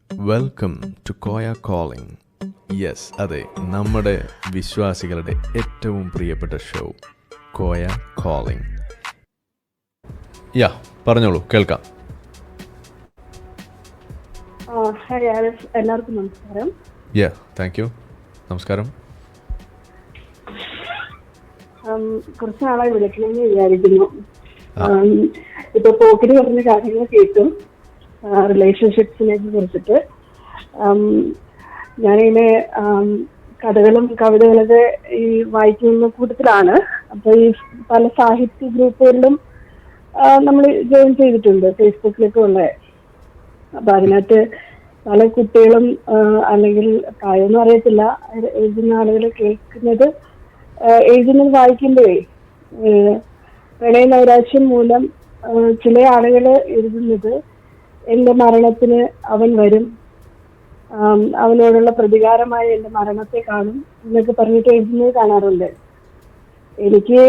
Welcome to Koya calling. Yes, അതെ, നമ്മുടെ വിശ്വാസികളുടെ ഏറ്റവും പ്രിയപ്പെട്ട ഷോ കോയ കോളിംഗ്. പറഞ്ഞോളൂ, കേൾക്കാം. എല്ലാവർക്കും നമസ്കാരം. Thank you. നമസ്കാരം. കുറച്ച് നാളായി വിളിക്കണമെന്ന് വിചാരിക്കുന്നു. ഇപ്പൊ പോക്കിന് പറഞ്ഞ കാര്യങ്ങൾ കേട്ടു, റിലേഷൻഷിപ്സിനെ കുറിച്ചിട്ട്. ഞാനിങ്ങനെ കഥകളും കവിതകളൊക്കെ ഈ വായിക്കുന്ന കൂട്ടത്തിലാണ്. അപ്പൊ ഈ പല സാഹിത്യ ഗ്രൂപ്പുകളിലും നമ്മൾ ജോയിൻ ചെയ്തിട്ടുണ്ട്, ഫേസ്ബുക്കിലൊക്കെ ഉള്ള. അപ്പൊ അതിനകത്ത് പല കുട്ടികളും അല്ലെങ്കിൽ പ്രായമൊന്നും അറിയത്തില്ല, എഴുതുന്ന ആളുകൾ കേൾക്കുന്നത്, എഴുതുന്നത് വായിക്കുമ്പോഴേ പ്രണയ നൈരാശ്യം മൂലം ചില ആളുകൾ എഴുതുന്നത് എന്റെ മരണത്തിന് അവൻ വരും, അവനോടുള്ള പ്രതികാരമായി എന്റെ മരണത്തെ കാണും എന്നൊക്കെ പറഞ്ഞിട്ട് എഴുതുന്നത് കാണാറുണ്ട്. എനിക്ക്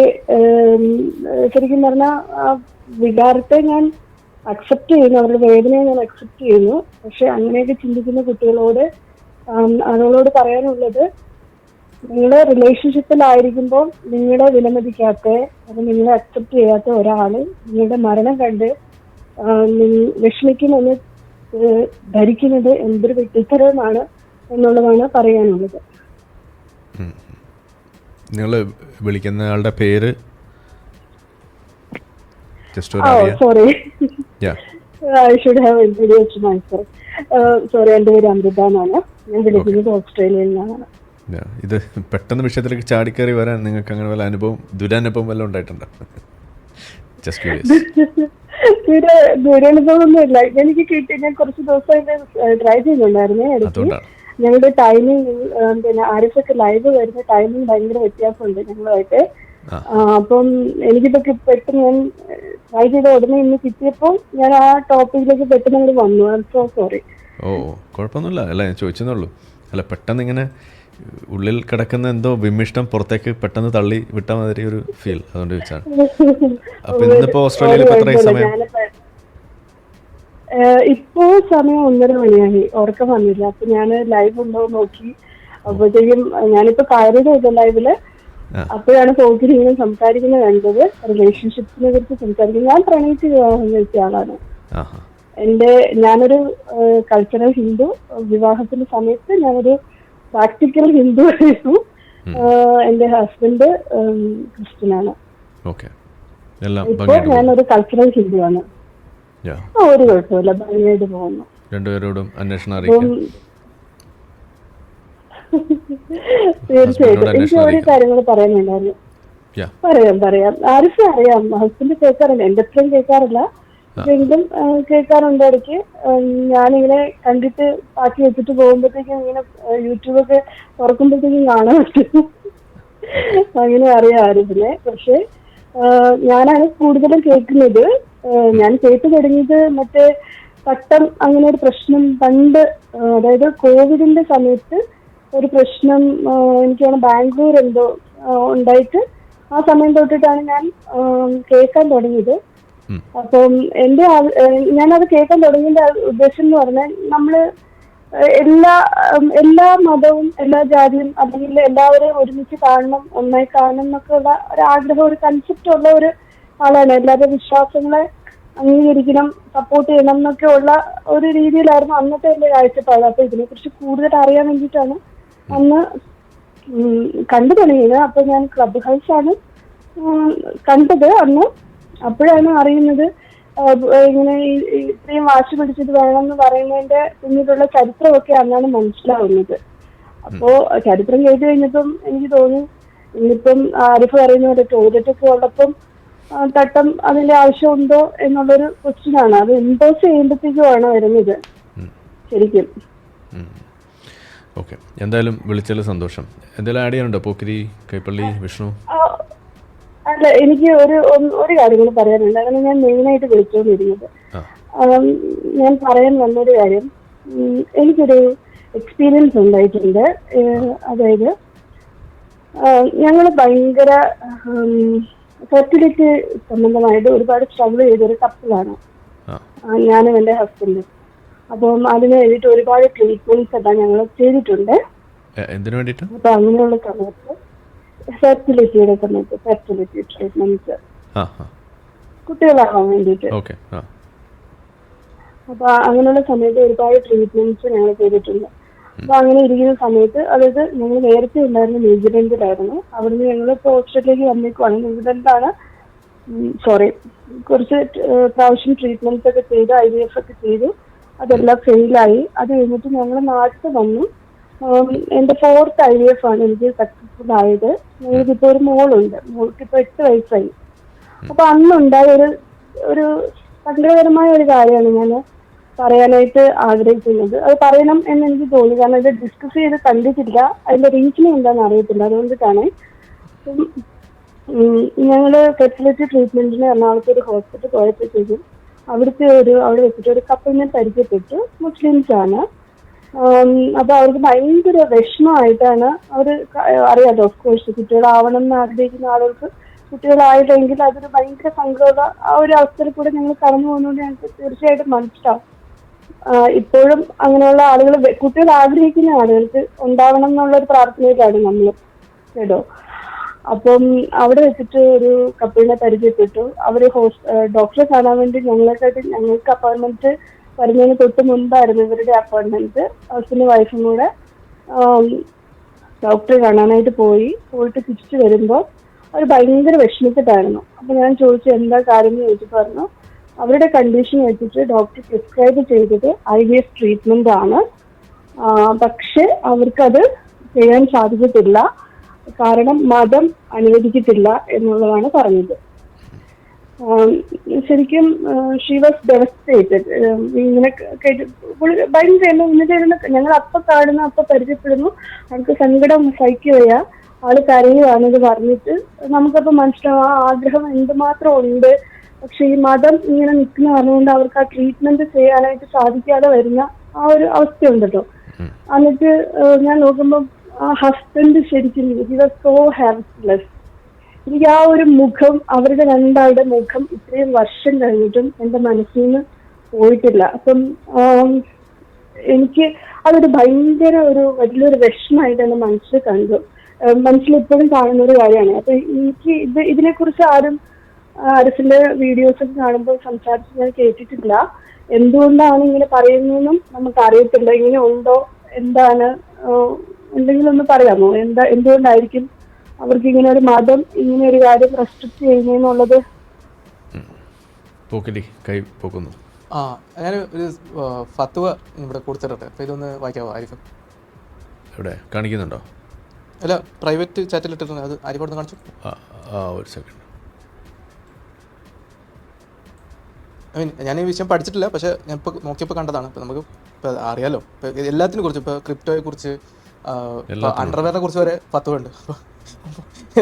ശരിക്കും പറഞ്ഞാൽ ആ വികാരത്തെ ഞാൻ അക്സെപ്റ്റ് ചെയ്യുന്നു, അവരുടെ വേദനയെ ഞാൻ അക്സെപ്റ്റ് ചെയ്യുന്നു. പക്ഷെ അങ്ങനെയൊക്കെ ചിന്തിക്കുന്ന കുട്ടികളോട് ആളുകളോട് പറയാനുള്ളത്, നിങ്ങളുടെ റിലേഷൻഷിപ്പിലായിരിക്കുമ്പോൾ നിങ്ങളെ വിലമതിക്കാത്ത, അത് നിങ്ങളെ അക്സെപ്റ്റ് ചെയ്യാത്ത ഒരാള് നിങ്ങളുടെ മരണം കണ്ട് വിഷമിക്കുമെന്ന് ധരിക്കുന്നത് എന്തൊരു വ്യക്തിപരമാണ് എന്നുള്ളതാണ് പറയാനുള്ളത്. നിങ്ങൾ വിളിക്കുന്ന ആളുടെ പേര്? Sorry, I should have introduced myself. Sorry, എൻ്റെ പേര് അമൃത എന്നാണ്. ഞാൻ വിളിക്കുന്നത് ഓസ്ട്രേലിയയിൽ നിന്നാണ്. ഇത് പെട്ടെന്ന് വിഷയത്തിലേക്ക് ചാടിക്കയറി വരാൻ നിങ്ങൾക്ക് അങ്ങനെ വല്ല ദുരനുഭവം വല്ലതും ഉണ്ടായിട്ടുണ്ടോ? ദുരനുഭവമൊന്നുമില്ല എനിക്ക് കിട്ടി. ഞാൻ കുറച്ച് ദിവസം ട്രൈ ചെയ്യുന്നുണ്ടായിരുന്നേ ഇടയ്ക്ക്. ഞങ്ങളുടെ ടൈമിങ്, പിന്നെ ആരിഫൊക്കെ ലൈവ് വരുന്ന ടൈമിങ് ഭയങ്കര വ്യത്യാസമുണ്ട് ഞങ്ങളുമായിട്ട്. അപ്പം എനിക്കിപ്പോ പെട്ടെന്ന് ഞാൻ ട്രൈ ചെയ്ത ഉടനെ ഇന്ന് കിട്ടിയപ്പോൾ ഞാൻ ആ ടോപ്പിക്കിലേക്ക് പെട്ടെന്ന് അങ്ങോട്ട് വന്നു. I am so sorry. കുഴപ്പമൊന്നുമില്ല, അല്ല ഞാൻ ചോദിച്ചെന്നുള്ളൂ. അല്ല, പെട്ടെന്ന് ഇങ്ങനെ ഉള്ളിൽ കിടക്കുന്ന എന്തോ വിമിഷ്ടം പുറത്തേക്ക് പെട്ടെന്ന് തള്ളി വിട്ട മാതിരി ഒരു ഫീൽ, അതുകൊണ്ട് ചോദിച്ചാണ്. അപ്പൊ ഇന്നിപ്പോ ഓസ്ട്രേലിയയിൽ എത്രയും സമയം? ഇപ്പോ സമയം 1:30 മണിയായി. ഉറക്കം വന്നില്ല. അപ്പൊ ഞാൻ ലൈവ് ഉണ്ടോ നോക്കി. അപ്പോഴത്തേക്കും ഞാനിപ്പോ കയറിയതോ ലൈവില്. അപ്പോഴാണ് പോക്കിൽ ഇങ്ങനെ സംസാരിക്കുന്നത് കണ്ടത്, റിലേഷൻഷിപ്സിനെ കുറിച്ച് സംസാരിക്കുന്നത്. ഞാൻ പ്രണയിച്ച് വിവാഹം കഴിച്ച ആളാണ്. ഞാനൊരു കൾച്ചറൽ ഹിന്ദു. വിവാഹത്തിന്റെ സമയത്ത് ഞാനൊരു പ്രാക്ടിക്കൽ ഹിന്ദു ആയിരുന്നു. എന്റെ ഹസ്ബൻഡ് ക്രിസ്ത്യനാണ്. ഇപ്പൊ ഞാനൊരു കൾച്ചറൽ ഹിന്ദു ആണ്. ഒരു കുഴപ്പമില്ല, ഭംഗിയായിട്ട് പോകുന്നു. രണ്ടുപേരോടും അന്വേഷണം അറിയിക്കാം. തീർച്ചയായിട്ടും എനിക്ക് ഓരോ കാര്യങ്ങൾ പറയാനുണ്ടായിരുന്നു. പറയാം. ആർക്കും അറിയാം, ഹസ്ബൻഡ് കേൾക്കാറില്ല, എന്റെ അത്രയും കേൾക്കാറില്ല, എങ്കിലും കേൾക്കാറുണ്ട് ഇടയ്ക്ക്. ഞാനിങ്ങനെ കണ്ടിട്ട് പാക്കി വെച്ചിട്ട് പോകുമ്പോഴത്തേക്കും ഇങ്ങനെ യൂട്യൂബൊക്കെ തുറക്കുമ്പോഴത്തേക്കും കാണാൻ പറ്റും. അങ്ങനെ അറിയാം ആരിഫിനെ. പക്ഷെ ഞാനാണ് കൂടുതലും കേൾക്കുന്നത്. ഞാൻ കേട്ടു തുടങ്ങിയത് മറ്റേ പട്ടം അങ്ങനെ ഒരു പ്രശ്നം പണ്ട്, അതായത് കോവിഡിന്റെ സമയത്ത് ഒരു പ്രശ്നം എനിക്കാണ് ബാംഗ്ലൂർ എന്തോ ഉണ്ടായിട്ട്, ആ സമയം തൊട്ടിട്ടാണ് ഞാൻ കേൾക്കാൻ തുടങ്ങിയത്. അപ്പം ഞാനത് കേൾക്കാൻ തുടങ്ങിയതിന്റെ ഉദ്ദേശം എന്ന് പറഞ്ഞാൽ, നമ്മള് എല്ലാ മതവും എല്ലാ ജാതിയും അല്ലെങ്കിൽ എല്ലാവരെയും ഒരുമിച്ച് കാണണം, ഒന്നായി കാണണം എന്നൊക്കെ ഉള്ള ഒരു ആഗ്രഹം, ഒരു കൺസെപ്റ്റ് ഉള്ള ഒരു ആളാണ്. എല്ലാവരുടെ വിശ്വാസങ്ങളെ അംഗീകരിക്കണം, സപ്പോർട്ട് ചെയ്യണം എന്നൊക്കെ ഉള്ള ഒരു രീതിയിലായിരുന്നു അന്നത്തെ എന്റെ കാഴ്ചപ്പാട്. അപ്പൊ ഇതിനെക്കുറിച്ച് കൂടുതൽ അറിയാൻ വേണ്ടിയിട്ടാണ് അന്ന് കണ്ടു തുടങ്ങിയത്. അപ്പൊ ഞാൻ ക്ലബ് ഹൗസ് ആണ് കണ്ടത് അന്ന്. അപ്പോഴാണ് അറിയുന്നത് ഇങ്ങനെ ഇത്രയും വാശി പിടിച്ചിട്ട് വേണമെന്ന് പറയുന്നതിന്റെ പിന്നീടുള്ള ചരിത്രമൊക്കെ അന്നാണ് മനസ്സിലാവുന്നത്. അപ്പോ ചരിത്രം കേട്ട് കഴിഞ്ഞപ്പം എനിക്ക് തോന്നി, ഇന്നിപ്പം ആരിഫ് പറയുന്ന പോലെ ടോയ്ലറ്റ് ഒക്കെ ഉള്ളപ്പം തട്ടം അതിന്റെ ആവശ്യമുണ്ടോ എന്നുള്ളൊരു ക്വസ്റ്റ്യൻ ആണ്. അത് ഇമ്പോസ് ചെയ്യുമ്പോഴത്തേക്കുമാണ് വരുന്നത് ശരിക്കും. ഓക്കെ, എന്തായാലും വിളിച്ചാലും സന്തോഷം. എന്തായാലും ആഡ് ചെയ്യാനുണ്ടോ പോക്കിരി, കൈപ്പള്ളി, വിഷ്ണു? അല്ല, എനിക്ക് ഒരു കാര്യം കൂടെ പറയാനുണ്ട്. അങ്ങനെ ഞാൻ മെയിനായിട്ട് വിളിച്ചുകൊണ്ടിരിക്കുന്നത്, ഞാൻ പറയാൻ വന്നൊരു കാര്യം, എനിക്കൊരു എക്സ്പീരിയൻസ് ഉണ്ടായിട്ടുണ്ട്. അതായത് ഞങ്ങൾ ഭയങ്കര ഫെർട്ടിലിറ്റി സംബന്ധമായിട്ട് ഒരുപാട് സ്ട്രഗിൾ ചെയ്തൊരു കപ്പിളാണ് ഞാനും എൻ്റെ ഹസ്ബൻഡും. അപ്പം അതിന് വേണ്ടിയിട്ട് ഒരുപാട് ട്രീറ്റ്മെന്റ്സ് എല്ലാം ഞങ്ങൾ ചെയ്തിട്ടുണ്ട്. എന്തിനു വേണ്ടിയിട്ട്? അപ്പൊ അങ്ങനെയുള്ള സമയത്ത് ഫെർട്ടിലിറ്റിയുടെ സമയത്ത് ഫെർട്ടിലിറ്റി ട്രീറ്റ്മെന്റ്സ് കുട്ടികളാവാൻ വേണ്ടിയിട്ട്. അപ്പൊ അങ്ങനെയുള്ള സമയത്ത് ഒരുപാട് ട്രീറ്റ്മെന്റ്സ് ഞങ്ങൾ ചെയ്തിട്ടുണ്ട്. അപ്പൊ അങ്ങനെ ഇരിക്കുന്ന സമയത്ത്, അതായത് ഞങ്ങൾ നേരത്തെ ഉണ്ടായിരുന്ന ന്യൂസിലൻഡിലായിരുന്നു. അവിടുന്ന് ഞങ്ങൾ ഇപ്പോൾ ഓസ്ട്രേലിയയിലേക്ക് വന്നേക്കുവാണ്. ന്യൂസിലൻഡിലാണ് കുറച്ച് പ്രാവശ്യം ട്രീറ്റ്മെന്റ്സ് ഒക്കെ ചെയ്തു, IVF ഒക്കെ ചെയ്തു. അതെല്ലാം ഫെയിലായി. അത് കഴിഞ്ഞിട്ട് ഞങ്ങൾ നാട്ടിൽ വന്നു. എന്റെ 4th IVF ആണ് എനിക്ക് സക്സസ്ഫുൾ ആയത്. ഞങ്ങൾക്കിപ്പോ ഒരു മോളുണ്ട്. മോൾക്കിപ്പോ 8 വയസ്സായി. അപ്പൊ അന്നുണ്ടായ ഒരു സങ്കടകരമായ ഒരു കാര്യമാണ് ഞാൻ പറയാനായിട്ട് ആഗ്രഹിക്കുന്നത്. അത് പറയണം എന്ന് എനിക്ക് തോന്നി. കാരണം ഇത് ഡിസ്കസ് ചെയ്ത് കണ്ടിട്ടില്ല, അതിന്റെ റീസണിങ് എന്താണെന്ന് അറിയത്തില്ല. അതുകൊണ്ടിട്ടാണ് ഞങ്ങള് ഫെർട്ടിലിറ്റി ട്രീറ്റ്മെന്റിന് എറണാകുളത്ത് ഒരു ഹോസ്പിറ്റൽ പോയപ്പോഴത്തേക്കും അവിടെ വെച്ചിട്ട് ഒരു കപ്പിളിനെ പരിചയപ്പെട്ടു. മുസ്ലിംസ് ആണ്. അപ്പൊ അവർക്ക് ഭയങ്കര വിഷമമായിട്ടാണ് അറിയാലോ, ഓഫ് കോഴ്സ് കുട്ടികളാവണം എന്ന് ആഗ്രഹിക്കുന്ന ആളുകൾക്ക് കുട്ടികളായില്ലെങ്കിൽ അതൊരു ഭയങ്കര സങ്കടമുള്ള ആ ഒരു അവസ്ഥയിൽ കൂടെ ഞങ്ങൾ കടന്നു പോകുന്നതുകൊണ്ട് ഞങ്ങൾക്ക് തീർച്ചയായിട്ടും മനസ്സിലാവും. ഇപ്പോഴും അങ്ങനെയുള്ള ആളുകൾ, കുട്ടികൾ ആഗ്രഹിക്കുന്ന ആളുകൾക്ക് ഉണ്ടാവണം എന്നുള്ള ഒരു പ്രാർത്ഥനയിലാണ് നമ്മൾ കേട്ടോ. അപ്പം അവിടെ വെച്ചിട്ട് ഒരു കപ്പിളിനെ പരിചയപ്പെട്ടു. അവര് ഡോക്ടറെ കാണാൻ വേണ്ടി ഞങ്ങൾക്ക് അപ്പോയിന്റ്മെന്റ് വരുന്നതിന് തൊട്ട് മുൻപായിരുന്നു ഇവരുടെ അപ്പോയിന്റ്മെന്റ്. ഹസ്ബൻഡും വൈഫും കൂടെ ഡോക്ടറെ കാണാനായിട്ട് പോയിട്ട് തിരിച്ചു വരുമ്പോൾ അവർ ഭയങ്കര വിഷമിച്ചിട്ടായിരുന്നു. അപ്പൊ ഞാൻ ചോദിച്ചു എന്താ കാര്യം എന്ന് ചോദിച്ചു. പറഞ്ഞു അവരുടെ കണ്ടീഷൻ വെച്ചിട്ട് ഡോക്ടർ പ്രിസ്ക്രൈബ് ചെയ്തത് IVF ട്രീറ്റ്മെന്റ് ആണ്. പക്ഷെ അവർക്കത് ചെയ്യാൻ സാധിക്കത്തില്ല, കാരണം മതം അനുവദിക്കത്തില്ല എന്നുള്ളതാണ് പറഞ്ഞത്. ശരിക്കും ഷീ വാസ് ഡെവസ്റ്റേറ്റഡ്. ഇങ്ങനെ ഭയങ്കര ഞങ്ങൾ കാണുന്നു, പരിചയപ്പെടുന്നു, അവർക്ക് സങ്കടം സഹിക്കുകയാ, ആള് കരയുവാണിത് പറഞ്ഞിട്ട്. നമുക്കപ്പോൾ മനസ്സിലാവും ആ ആഗ്രഹം എന്തുമാത്രം ഉണ്ട്. പക്ഷെ ഈ മതം ഇങ്ങനെ നിൽക്കുന്ന പറഞ്ഞുകൊണ്ട് അവർക്ക് ആ ട്രീറ്റ്മെന്റ് ചെയ്യാനായിട്ട് സാധിക്കാതെ വരുന്ന ആ ഒരു അവസ്ഥയുണ്ടല്ലോ. എന്നിട്ട് ഞാൻ നോക്കുമ്പോൾ ആ ഹസ്ബൻഡ് ശരിക്കും ഹി വാസ് സോ ഹാപ്പിലെസ്. എനിക്ക് ആ ഒരു മുഖം, അവരുടെ രണ്ടാളുടെ മുഖം ഇത്രയും വർഷം കഴിഞ്ഞിട്ടും എന്റെ മനസ്സിൽ നിന്ന് പോയിട്ടില്ല. അപ്പം എനിക്ക് അതൊരു ഭയങ്കര വലിയൊരു വിഷമമായിട്ട് എന്റെ മനസ്സിൽ ഇപ്പോഴും കാണുന്ന ഒരു കാര്യമാണ്. അപ്പൊ എനിക്ക് ഇതിനെക്കുറിച്ച് ആരിഫിന്റെ വീഡിയോസ് ഒക്കെ കാണുമ്പോൾ സംസാരിച്ച് ഞാൻ കേട്ടിട്ടില്ല. എന്തുകൊണ്ടാണ് ഇങ്ങനെ പറയുന്നതെന്നും നമുക്ക് അറിയത്തില്ല. ഇങ്ങനെ ഉണ്ടോ, എന്താണ്, എന്തെങ്കിലും ഒന്ന് പറയാമോ? എന്തുകൊണ്ടായിരിക്കും അവർക്ക് ഇങ്ങനെ ഒരു മതം ഇങ്ങനെ ഒരു കാര്യം റെസ്ട്രിക്ട് ചെയ്യുന്നതെന്നുള്ളത്? ഞാൻ ഒരു ഫത്വ ഇവിടെ കൊടുത്തിട്ടുണ്ട്. അപ്പൊ ഇതൊന്ന് വായിക്കാവോ ആരിഫ്? ഇവിടെ കാണിക്കുന്നുണ്ടോ? അല്ല, പ്രൈവറ്റ് ചാറ്റിൽ ഇട്ടിട്ടുണ്ട്. അത് ആരിഫോട് കാണിച്ചു. ഒരു സെക്കൻഡ്. ഞാൻ ഈ വിഷയം പഠിച്ചിട്ടില്ല, പക്ഷെ ഞാൻ ഇപ്പോൾ നോക്കിയപ്പോൾ കണ്ടതാണ്. ഇപ്പം നമുക്ക് ഇപ്പോൾ അറിയാലോ, ഇപ്പോൾ എല്ലാത്തിനെ കുറിച്ച്, ഇപ്പോൾ ക്രിപ്റ്റോയെ കുറിച്ച്, അണ്ടർവെയറിനെ കുറിച്ച് വരെ ഫത്വ ഉണ്ട്.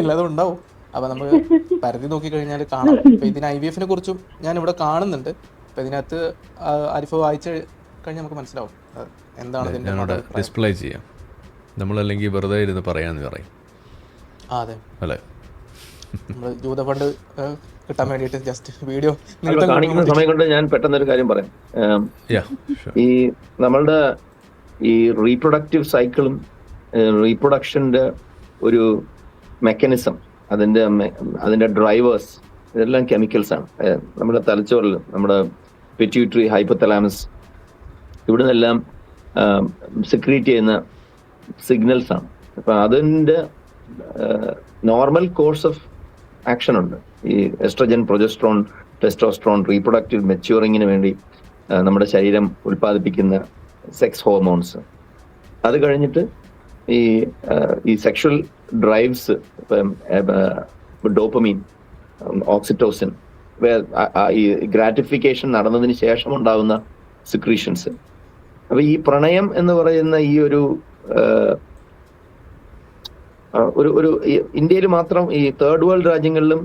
എല്ലാതും ഉണ്ടാവും. അപ്പം നമുക്ക് പരിധി നോക്കിക്കഴിഞ്ഞാൽ കാണാം. ഇപ്പം ഇതിന് IVF കുറിച്ചും ഞാൻ ഇവിടെ കാണുന്നുണ്ട്. അപ്പം ഇതിനകത്ത് ആരിഫ് വായിച്ച് കഴിഞ്ഞാൽ നമുക്ക് മനസ്സിലാവും എന്താണ് ഇതിൻ്റെ. ഡിസ്പ്ലേ ചെയ്യാം, നമ്മളല്ലെങ്കിൽ വെറുതെ ഇരുന്ന് പറയാന്ന് പറയും. അതെ അല്ലേ, നമ്മൾ ജൂത ഫണ്ട് കിട്ടാൻ വേണ്ടിയിട്ട് ജസ്റ്റ് വീഡിയോ കാണിക്കുന്ന സമയം കൊണ്ട് ഞാൻ പെട്ടെന്നൊരു കാര്യം പറയാം. ഈ നമ്മളുടെ ഈ റീപ്രൊഡക്റ്റീവ് സൈക്കിളും റീപ്രൊഡക്ഷന്റെ ഒരു മെക്കാനിസം, അതിന്റെ ഡ്രൈവേഴ്സ് ഇതെല്ലാം കെമിക്കൽസ് ആണ്. നമ്മുടെ തലച്ചോറിൽ, നമ്മുടെ പിറ്റ്യൂട്ടറി, ഹൈപ്പോതലാമസ്, ഇവിടെ നിന്നെല്ലാം സെക്രീറ്റ് ചെയ്യുന്ന സിഗ്നൽസ് ആണ്. അപ്പൊ അതിന്റെ നോർമൽ കോഴ്സ് ഓഫ് ആക്ഷൻ ഉണ്ട്. ഈ എസ്ട്രജൻ, പ്രൊജസ്ട്രോൺ, ടെസ്റ്റോസ്ട്രോൺ, റീപ്രൊഡക്റ്റീവ് മെച്യൂറിങ്ങിന് വേണ്ടി നമ്മുടെ ശരീരം ഉൽപ്പാദിപ്പിക്കുന്ന സെക്സ് ഹോർമോൺസ്. അത് കഴിഞ്ഞിട്ട് ഈ സെക്ഷൽ ഡ്രൈവ്സ്, ഡോപ്പമീൻ, ഓക്സിറ്റോസിൻ, ഈ ഗ്രാറ്റിഫിക്കേഷൻ നടന്നതിന് ശേഷം ഉണ്ടാകുന്ന സിക്രീഷൻസ്. അപ്പൊ ഈ പ്രണയം എന്ന് പറയുന്ന ഈ ഒരു ഇന്ത്യയിൽ മാത്രം, ഈ തേർഡ് വേൾഡ് രാജ്യങ്ങളിലും,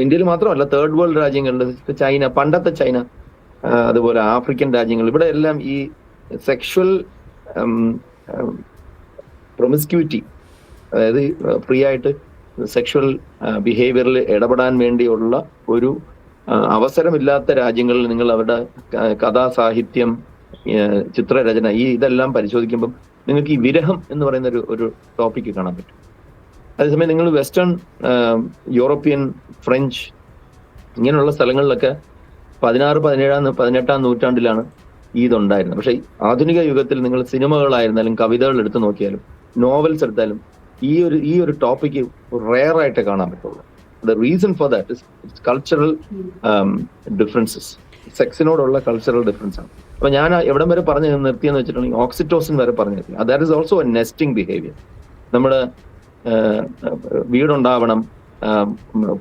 ഇന്ത്യയിൽ മാത്രമല്ല തേർഡ് വേൾഡ് രാജ്യങ്ങളിലും, ചൈന, പണ്ടത്തെ ചൈന, അതുപോലെ ആഫ്രിക്കൻ രാജ്യങ്ങൾ, ഇവിടെ എല്ലാം ഈ സെക്ഷൽ പ്രൊമിസ്ക്യൂറ്റി, അതായത് ഫ്രീ ആയിട്ട് സെക്ഷൽ ബിഹേവിയറിൽ ഇടപെടാൻ വേണ്ടിയുള്ള ഒരു അവസരമില്ലാത്ത രാജ്യങ്ങളിൽ നിങ്ങൾ അവരുടെ കഥാ സാഹിത്യം, ചിത്രരചന, ഇതെല്ലാം പരിശോധിക്കുമ്പം നിങ്ങൾക്ക് ഈ വിരഹം എന്ന് പറയുന്ന ഒരു ടോപ്പിക്ക് കാണാൻ പറ്റും. അതേസമയം നിങ്ങൾ വെസ്റ്റേൺ, യൂറോപ്യൻ, ഫ്രഞ്ച് ഇങ്ങനെയുള്ള സ്ഥലങ്ങളിലൊക്കെ 16-17-18 നൂറ്റാണ്ടിലാണ് ഇതുണ്ടായിരുന്നത്. പക്ഷേ ആധുനിക യുഗത്തിൽ നിങ്ങൾ സിനിമകളായിരുന്നാലും കവിതകൾ എടുത്തു നോക്കിയാലും നോവൽസ് എടുത്താലും ഈ ഒരു ടോപ്പിക്ക് റെയർ ആയിട്ട് കാണാൻ പറ്റുള്ളൂ. The reason for that is cultural differences. സെക്സിനോടുള്ള കൾച്ചറൽ ഡിഫറൻസ് ആണ്. അപ്പൊ ഞാൻ എവിടം വരെ പറഞ്ഞു നിർത്തിയെന്ന് വെച്ചിട്ടുണ്ടെങ്കിൽ ഓക്സിറ്റോസിൻ വരെ പറഞ്ഞു നിർത്തി. That is also A nesting behaviour. നമ്മുടെ വീടുണ്ടാവണം,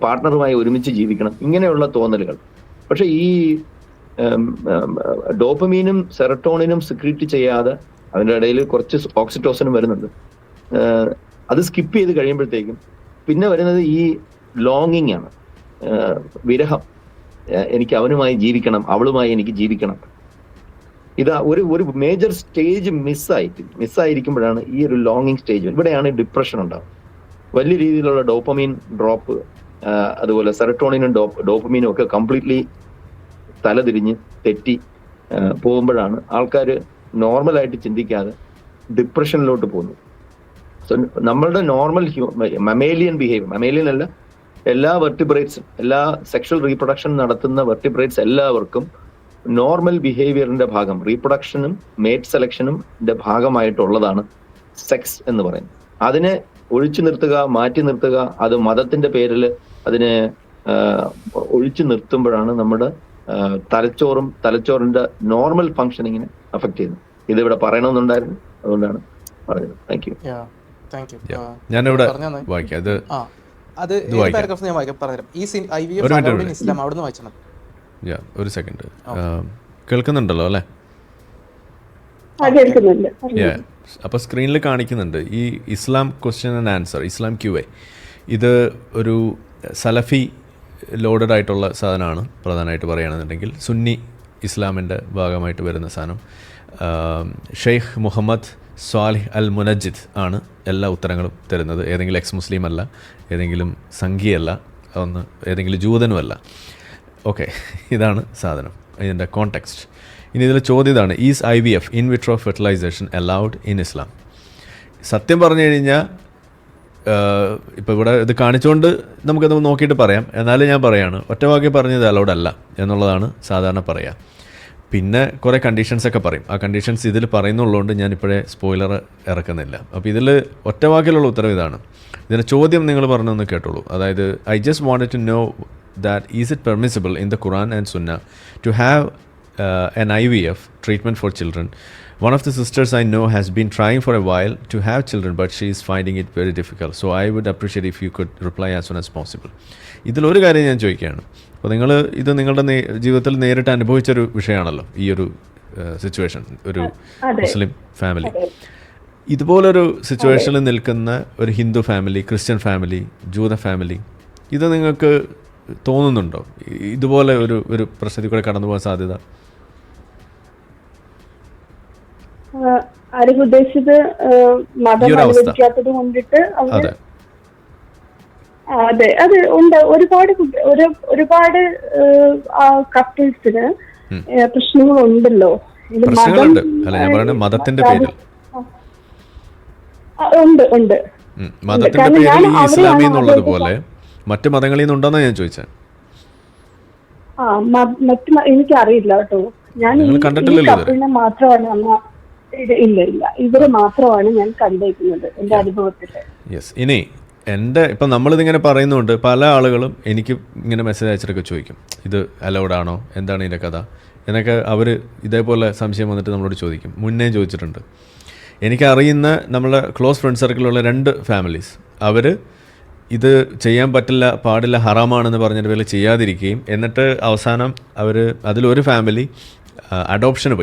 പാർട്ട്ണറുമായി ഒരുമിച്ച് ജീവിക്കണം, ഇങ്ങനെയുള്ള തോന്നലുകൾ. പക്ഷെ ഈ ഡോപ്പമീനും സെറട്ടോണിനും സെക്രീറ്റ് ചെയ്യാതെ അതിൻ്റെ ഇടയിൽ കുറച്ച് ഓക്സിറ്റോസിനും വരുന്നുണ്ട്. അത് സ്കിപ്പ് ചെയ്ത് കഴിയുമ്പോഴത്തേക്കും പിന്നെ വരുന്നത് ഈ ലോങ്ങിങ് ആണ്, വിരഹം. എനിക്ക് അവനുമായി ജീവിക്കണം, അവളുമായി എനിക്ക് ജീവിക്കണം. ഇത് ഒരു മേജർ സ്റ്റേജ് മിസ്സായിരിക്കുമ്പോഴാണ് ഈ ഒരു ലോങ്ങിങ് സ്റ്റേജ്. ഇവിടെയാണ് ഡിപ്രഷൻ ഉണ്ടാവുക. വലിയ രീതിയിലുള്ള ഡോപ്പമീൻ ഡ്രോപ്പ്, അതുപോലെ സെറട്ടോണിനും ഡോപ്പമീനും ഒക്കെ കംപ്ലീറ്റ്ലി തലതിരിഞ്ഞ് തെറ്റി പോകുമ്പോഴാണ് ആൾക്കാർ നോർമലായിട്ട് ചിന്തിക്കാതെ ഡിപ്രഷനിലോട്ട് പോകുന്നത്. സോ നമ്മളുടെ നോർമൽ മമേലിയൻ ബിഹേവിയർ, മമേലിയൻ അല്ല, എല്ലാ വെർട്ടിബ്രേറ്റ്സും, എല്ലാ സെക്ഷൽ റീപ്രൊഡക്ഷൻ നടത്തുന്ന വെർട്ടിബ്രേറ്റ്സ് എല്ലാവർക്കും നോർമൽ ബിഹേവിയറിന്റെ ഭാഗം, റീപ്രൊഡക്ഷനും മേറ്റ് സെലക്ഷനും ഭാഗമായിട്ടുള്ളതാണ് സെക്സ് എന്ന് പറയുന്നത്. അതിനെ ഒഴിച്ചു നിർത്തുക, മാറ്റി നിർത്തുക, അത് മതത്തിന്റെ പേരിൽ അതിനെ ഒഴിച്ചു നിർത്തുമ്പോഴാണ് നമ്മുടെ തലച്ചോറിന്റെ നോർമൽ ഫങ്ഷനിങ്ങിനെ അഫക്ട് ചെയ്യുന്നത്. ഇതിവിടെ പറയണമെന്നുണ്ടായിരുന്നു, അതുകൊണ്ടാണ് പറഞ്ഞത്. Thank you. ഞാനിവിടെ വായിക്കാം. അത് പാരഗ്രാഫ് ഞാൻ പറഞ്ഞുതരാം. ഈ IVF ഇൻ ഇസ്ലാം അവിടുന്ന് വായിച്ചണം. ഒരു സെക്കൻഡ്. കേൾക്കുന്നുണ്ടല്ലോ അല്ലേ? അപ്പോൾ സ്ക്രീനിൽ കാണിക്കുന്നുണ്ട് ഈ Islam question and answer, Islam QA. ഇത് ഒരു സലഫി ലോഡഡ് ആയിട്ടുള്ള സാധനമാണ്. പ്രധാനമായിട്ട് പറയുകയാണെന്നുണ്ടെങ്കിൽ സുന്നി ഇസ്ലാമിൻ്റെ ഭാഗമായിട്ട് വരുന്ന സാധനം. ഷെയ്ഖ് മുഹമ്മദ് സ്വാലിഹ് അൽ മുനജിദ് ആണ് എല്ലാ ഉത്തരങ്ങളും തരുന്നത്. ഏതെങ്കിലും എക്സ് മുസ്ലിം അല്ല, ഏതെങ്കിലും സംഘിയല്ല, ഏതെങ്കിലും ജൂതനുമല്ല. ഓക്കെ, ഇതാണ് സാധനം, ഇതിൻ്റെ കോണ്ടെക്സ്റ്റ്. ഇനി ഇതിൽ ചോദ്യം ഇതാണ്: is IVF in vitro fertilisation allowed in Islam? സത്യം പറഞ്ഞു കഴിഞ്ഞാൽ ഇപ്പോൾ ഇവിടെ ഇത് കാണിച്ചുകൊണ്ട് നമുക്കത് നോക്കിയിട്ട് പറയാം. എന്നാലും ഞാൻ പറയാണ്, ഒറ്റവാക്കി പറഞ്ഞത് അലൗഡ് അല്ല എന്നുള്ളതാണ് സാധാരണ പറയുക. പിന്നെ കുറേ കണ്ടീഷൻസൊക്കെ പറയും. ആ കണ്ടീഷൻസ് ഇതിൽ പറയുന്നുള്ളതുകൊണ്ട് ഞാൻ ഇപ്പോഴേ സ്പോയിലർ ഇറക്കുന്നില്ല. അപ്പോൾ ഇതിൽ ഒറ്റവാക്കിലുള്ള ഉത്തരവ് ഇതാണ്. ഇതിൻ്റെ ചോദ്യം നിങ്ങൾ പറഞ്ഞൊന്ന് കേട്ടോളൂ. അതായത്, I just wanted to know that is it permissible in the Quran and Sunnah to have an IVF treatment for children? One of the sisters I know has been trying for a while to have children, but she is finding it very difficult. So I would appreciate if you could reply as soon as possible. ഇതിലൊരു കാര്യം ഞാൻ ചോദിക്കുകയാണ്. അപ്പോൾ നിങ്ങൾ ഇത് നിങ്ങളുടെ ജീവിതത്തിൽ നേരിട്ട് അനുഭവിച്ചൊരു വിഷയമാണല്ലോ ഈ ഒരു സിറ്റുവേഷൻ. ഒരു മുസ്ലിം ഫാമിലി, ഇതുപോലൊരു സിറ്റുവേഷനിൽ നിൽക്കുന്ന ഒരു ഹിന്ദു ഫാമിലി, ക്രിസ്ത്യൻ ഫാമിലി, ജൂത ഫാമിലി, ഇത് നിങ്ങൾക്ക് തോന്നുന്നുണ്ടോ ഇതുപോലെ ഒരു പ്രശ്നത്തിൽ കൂടെ കടന്നു പോകാൻ സാധ്യത? ആരും ഉദ്ദേശിച്ചത് മതം അനുവദിക്കാത്തത് കൊണ്ടിട്ട് അതെ അത് ഉണ്ട്. ഒരുപാട് കപ്പിൾസിന് പ്രശ്നങ്ങളുണ്ടല്ലോ. പ്രശ്നങ്ങളുണ്ട് അല്ല, ഞാൻ പറയുന്നത് മതത്തിന്റെ പേരിൽ. ഉണ്ട്. മതത്തിന്റെ പേരിൽ ഈ ഇസ്ലാമി എന്നുള്ളത് പോലെ മറ്റു മതങ്ങളിൽ നിന്നുണ്ടോന്നാ ഞാൻ ചോദിച്ചത്. എനിക്കറിയില്ല കേട്ടോ. ഞാൻ കപ്പിളിനെ മാത്രമാണ് ഇല്ല ഇവരെ മാത്രമാണ് ഞാൻ കണ്ടേക്കുന്നത് എന്റെ അനുഭവത്തില്. യെസ്. ഇനി ഇപ്പം നമ്മളിതിങ്ങനെ പറയുന്നുണ്ട്, പല ആളുകളും എനിക്ക് ഇങ്ങനെ മെസ്സേജ് അയച്ചിട്ടൊക്കെ ചോദിക്കും, ഇത് അലൗഡ് ആണോ, എന്താണ് ഇതിൻ്റെ കഥ എന്നൊക്കെ. അവർ ഇതേപോലെ സംശയം വന്നിട്ട് നമ്മളോട് ചോദിക്കും. മുന്നേ ചോദിച്ചിട്ടുണ്ട്. എനിക്കറിയുന്ന നമ്മളെ ക്ലോസ് ഫ്രണ്ട് സർക്കിളിലുള്ള 2 ഫാമിലീസ്, അവർ ഇത് ചെയ്യാൻ പാടില്ല, ഹറാമാണെന്ന് പറഞ്ഞിട്ട് പേരിൽ ചെയ്യാതിരിക്കുകയും എന്നിട്ട് അവസാനം അതിലൊരു ഫാമിലി അഡോപ്ഷന്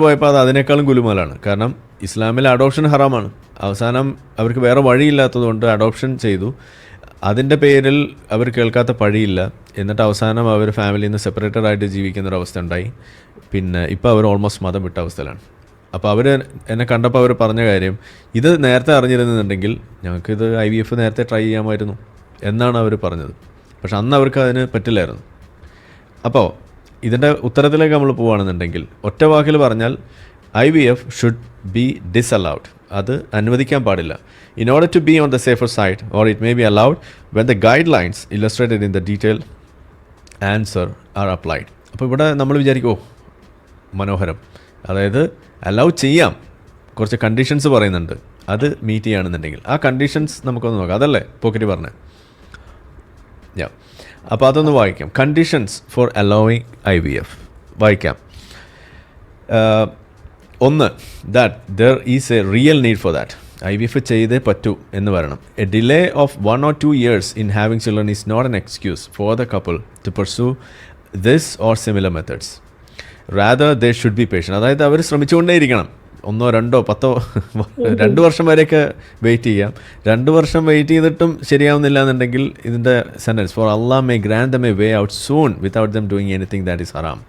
പോയപ്പോൾ അത് അതിനേക്കാളും ഗുലുമാലാണ്. കാരണം ഇസ്ലാമിൽ അഡോപ്ഷൻ ഹറാമാണ്. അവസാനം അവർക്ക് വേറെ വഴിയില്ലാത്തതുകൊണ്ട് അഡോപ്ഷൻ ചെയ്തു. അതിൻ്റെ പേരിൽ അവർ കേൾക്കാത്ത പഴിയില്ല. എന്നിട്ട് അവസാനം അവർ ഫാമിലിയിൽ നിന്ന് സെപ്പറേറ്റഡ് ആയിട്ട് ജീവിക്കുന്നൊരവസ്ഥ ഉണ്ടായി. പിന്നെ ഇപ്പോൾ അവർ ഓൾമോസ്റ്റ് മതം വിട്ട അവസ്ഥയിലാണ്. അപ്പോൾ അവർ എന്നെ കണ്ടപ്പോൾ അവർ പറഞ്ഞ കാര്യം, ഇത് നേരത്തെ അറിഞ്ഞിരുന്നുണ്ടെങ്കിൽ ഞങ്ങൾക്കിത് IVF നേരത്തെ ട്രൈ ചെയ്യാമായിരുന്നു എന്നാണ് അവർ പറഞ്ഞത്. പക്ഷെ അന്ന് അവർക്ക് അതിന് പറ്റില്ലായിരുന്നു. അപ്പോൾ ഇതിൻ്റെ ഉത്തരത്തിലേക്ക് നമ്മൾ പോവുകയാണെന്നുണ്ടെങ്കിൽ ഒറ്റ വാക്കിൽ പറഞ്ഞാൽ IVF ഷുഡ് ബി ഡിസലൗഡ്. അത് അനുവദിക്കാൻ പാടില്ല. In order to be on the safer side or it may be allowed when the guidelines illustrated in the detail answer are applied. അപ്പോൾ ഇവിടെ നമ്മൾ വിചാരിക്കും ഓ മനോഹരം, അതായത് അലൗ ചെയ്യാം, കുറച്ച് കണ്ടീഷൻസ് പറയുന്നുണ്ട്, അത് മീറ്റ് ചെയ്യുകയാണെന്നുണ്ടെങ്കിൽ ആ കണ്ടീഷൻസ് നമുക്കൊന്ന് നോക്കാം. അതല്ലേ പോക്കറ്റ് പറഞ്ഞത്? യാ, അപ്പോൾ അതൊന്ന് വായിക്കാം. കണ്ടീഷൻസ് ഫോർ അലോവിങ് IVF വായിക്കാം. ഒന്ന്, that there is A real need for that. IVF ചെയ്തേ പറ്റൂ എന്ന് പറയണം. A delay of 1 or 2 years in having children is not an excuse for the couple to pursue this or similar methods. Rather, they should be patient. അതായത് അവർ ശ്രമിച്ചുകൊണ്ടേയിരിക്കണം. 1 2 10 2 വർഷം വരെയൊക്കെ wait ചെയ്യാം. 2 വർഷം wait ചെയ്തിട്ടും ശരിയാവുന്നില്ല എന്നുണ്ടെങ്കിൽ ഇതിൻ്റെ sentence for Allah may grant them a way out soon without them doing anything that is haram.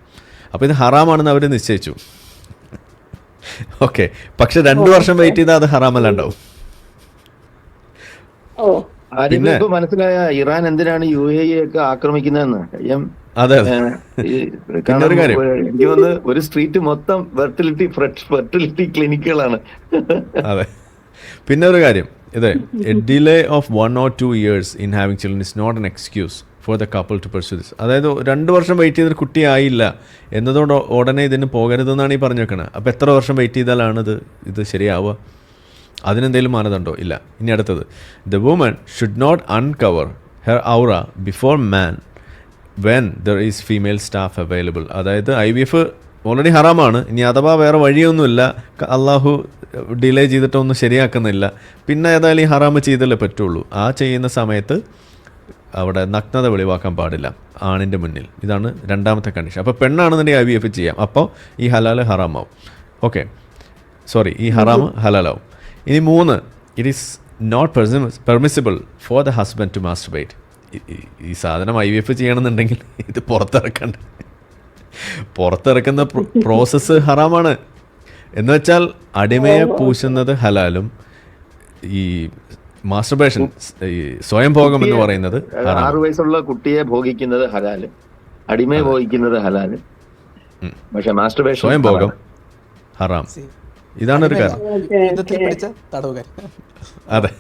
അപ്പോൾ ഇത് ഹറാമാണെന്ന് അവർ നിശ്ചയിച്ചു. ഓക്കെ, പക്ഷെ 2 വർഷം വെയിറ്റ് ചെയ്താൽ അത് ഹറാമല്ല ഉണ്ടാവും. ആദ്യം ഇപ്പൊ മനസ്സിലായ ഇറാൻ എന്തിനാണ് UAE ഒക്കെ ആക്രമിക്കുന്നതെന്ന്. അതെ, കാരണം എനിക്ക് തോന്നുന്നു ഒരു സ്ട്രീറ്റ് മൊത്തം ഫെർട്ടിലിറ്റി ക്ലിനിക്കുകളാണ്. അതെ. പിന്നെ ഒരു കാര്യം, ഇതെ A delay of 1 or 2 years in having children is not an excuse for the couple to pursue this. അതായത് 2 വർഷം വെയിറ്റ് ചെയ്തൊരു കുട്ടി ആയില്ല എന്നതുകൊണ്ട് ഉടനെ ഇതിന് പോകരുതെന്നാണ് ഈ പറഞ്ഞു വെക്കണത്. അപ്പോൾ എത്ര വർഷം വെയിറ്റ് ചെയ്താലാണ് ഇത് ശരിയാവുക? അതിനെന്തെങ്കിലും മാനദണ്ഡോ? ഇല്ല. ഇനി അടുത്തത്, the woman should not uncover her ഔറ before man when there is female staff available. അതായത് IVF ഓൾറെഡി ഹറാമാണ്. ഇനി അഥവാ വേറെ വഴിയൊന്നുമില്ല, അള്ളാഹു ഡിലേ ചെയ്തിട്ടൊന്നും ശരിയാക്കുന്നില്ല, പിന്നെ ഏതായാലും ഈ ഹറാമ് ചെയ്തല്ലേ പറ്റുള്ളൂ. ആ ചെയ്യുന്ന സമയത്ത് അവിടെ നഗ്നത വെളിവാക്കാൻ പാടില്ല ആണിൻ്റെ മുന്നിൽ. ഇതാണ് രണ്ടാമത്തെ കണ്ടീഷൻ. അപ്പോൾ പെണ്ണാണെന്നുണ്ടെങ്കിൽ IVF ചെയ്യാം. അപ്പോൾ ഈ ഹലാൽ ഹറാമാവും. ഓക്കെ, സോറി, ഈ ഹറാമ് ഹലാലാവും. ഇനി 3, it is not permissible for the husband to masturbate. ഈ സാധനം IVF ചെയ്യണമെന്നുണ്ടെങ്കിൽ ഇത് പുറത്തിറക്കുന്ന പ്രോസസ്സ് ഹറാമാണ്. എന്ന് വെച്ചാൽ അടിമയെ പൂശുന്നത് ഹലാലും ഈ മാസ്റ്റർബേഷൻ, ഈ സ്വയം ഭോഗം എന്ന് പറയുന്നത് 6 വയസ്സുള്ള കുട്ടിയെ ഭോഗിക്കുന്നത് ഹലാല്, അടിമയെ ഭോഗിക്കുന്നത് ഹലാല്, പക്ഷെ മാസ്റ്റർബേഷൻ സ്വയം ഭോഗം ഹറാം. ഇതാണ് ഒരു കാര്യം. അതെ.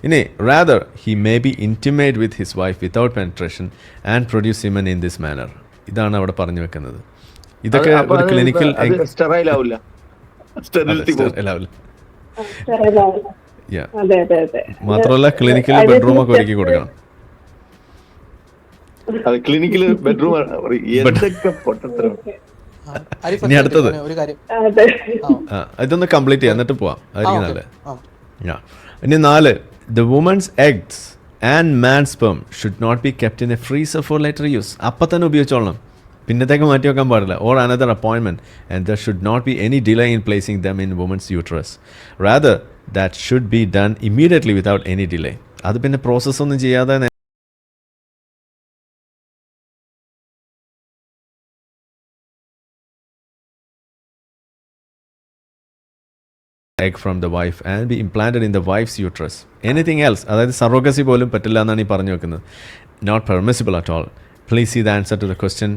ഇനി rather he may be intimate with his wife without penetration and produce semen in this manner. ഇതാണ് അവിടെ പറഞ്ഞു വെക്കുന്നത്. ഇതൊക്കെ ഒരു ക്ലിനിക്കൽ സ്റ്റെറൈൽ ആവില്ല. മാത്രമല്ല ക്ലിനിക്കൽ ബെഡ്റൂം ഒക്കെ ഒരുക്കി കൊടുക്കണം. Clinical bedroom. ഇനി അടുത്തത്, ഇതൊന്ന് കംപ്ലീറ്റ് ചെയ്യാം എന്നിട്ട് പോവാം, അതായിരിക്കും നല്ലത്. ഇനി 4, the woman's eggs and man's sperm should not be kept in a freezer for later use. അപ്പം തന്നെ ഉപയോഗിച്ചോളണം, പിന്നത്തേക്ക് മാറ്റി വെക്കാൻ പാടില്ല. or another appointment, and there should not be any delay in placing them in woman's uterus. Rather, that should be done immediately without any delay. അത് പിന്നെ process ഒന്നും ചെയ്യാതെ egg from the wife and be implanted in the wife's uterus. Anything else, അതായത് സർവഗസി പോലും പറ്റില്ല എന്നാണ് ഈ പറഞ്ഞു വെക്കുന്നത്. Not permissible at all. Please see the answer to the question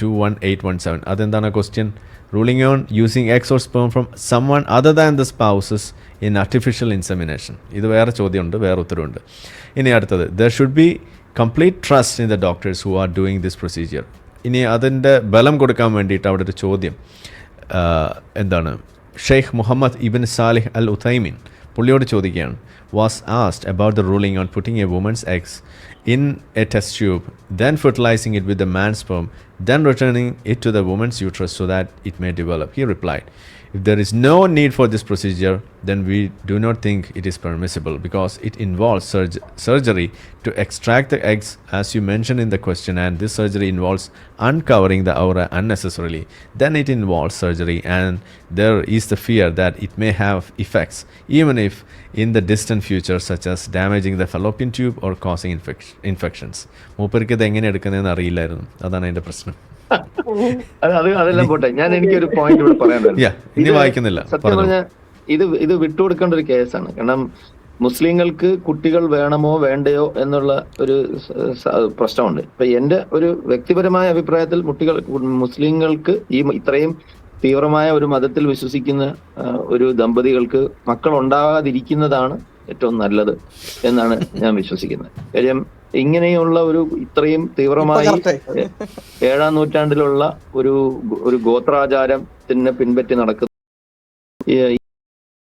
21817. അതെന്താണ് question? Ruling on using eggs or sperm from someone other than the spouses in artificial insemination. ഇത് വേറെ ചോദ്യമുണ്ട്, വേറെ ഉത്തരവുണ്ട്. ഇനി അടുത്തത്, there should be complete trust in the doctors who are doing this procedure. ഇനി അതിൻ്റെ ബലം കൊടുക്കാൻ വേണ്ടിയിട്ട് അവിടെ ഒരു ചോദ്യം എന്താണ്, ഷെയ്ഖ് മുഹമ്മദ് ഇബിൻ സാലിഹ് അൽ ഉത്തൈമിൻ പുള്ളിയോട് ചോദിക്കുകയാണ്, was asked about the ruling on putting a woman's eggs in a test tube, then fertilizing it with the man's sperm, then returning it to the woman's uterus so that it may develop. He replied, if there is no need for this procedure, then we do not think it is permissible because it involves surgery to extract the eggs as you mentioned in the question, and this surgery involves uncovering the aura unnecessarily. Then it involves surgery, and there is the fear that it may have effects even if in the distant future, such as damaging the fallopian tube or causing infections. മൂപ്പർക്ക് ഇത് എങ്ങനെ എടുക്കുന്നതെന്ന് അറിയില്ലായിരുന്നു, അതാണ് അതിന്റെ പ്രശ്നം. അതെല്ലാം പോട്ടെ, എനിക്കൊരു പോയിന്റ് ഇവിടെ പറയാൻ ഇനി വായിക്കുന്നില്ല. സത്യം പറഞ്ഞാൽ ഇത് വിട്ടുകൊടുക്കേണ്ട ഒരു കേസാണ്. കാരണം മുസ്ലിങ്ങൾക്ക് കുട്ടികൾ വേണമോ വേണ്ടയോ എന്നുള്ള ഒരു പ്രശ്നമുണ്ട്. ഇപ്പൊ എന്റെ ഒരു വ്യക്തിപരമായ അഭിപ്രായത്തിൽ മുസ്ലിങ്ങൾക്ക് ഇത്രയും തീവ്രമായ ഒരു മതത്തിൽ വിശ്വസിക്കുന്ന ഒരു ദമ്പതികൾക്ക് മക്കൾ ഉണ്ടാകാതിരിക്കുന്നതാണ് ഏറ്റവും നല്ലത് എന്നാണ് ഞാൻ വിശ്വസിക്കുന്നത്. കാര്യം ഇങ്ങനെയുള്ള ഇത്രയും തീവ്രമായി 7-ാം നൂറ്റാണ്ടിലുള്ള ഒരു ഗോത്രാചാരത്തിനെ പിൻപറ്റി നടക്കുന്ന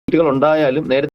കുട്ടികൾ ഉണ്ടായാലും നേരത്തെ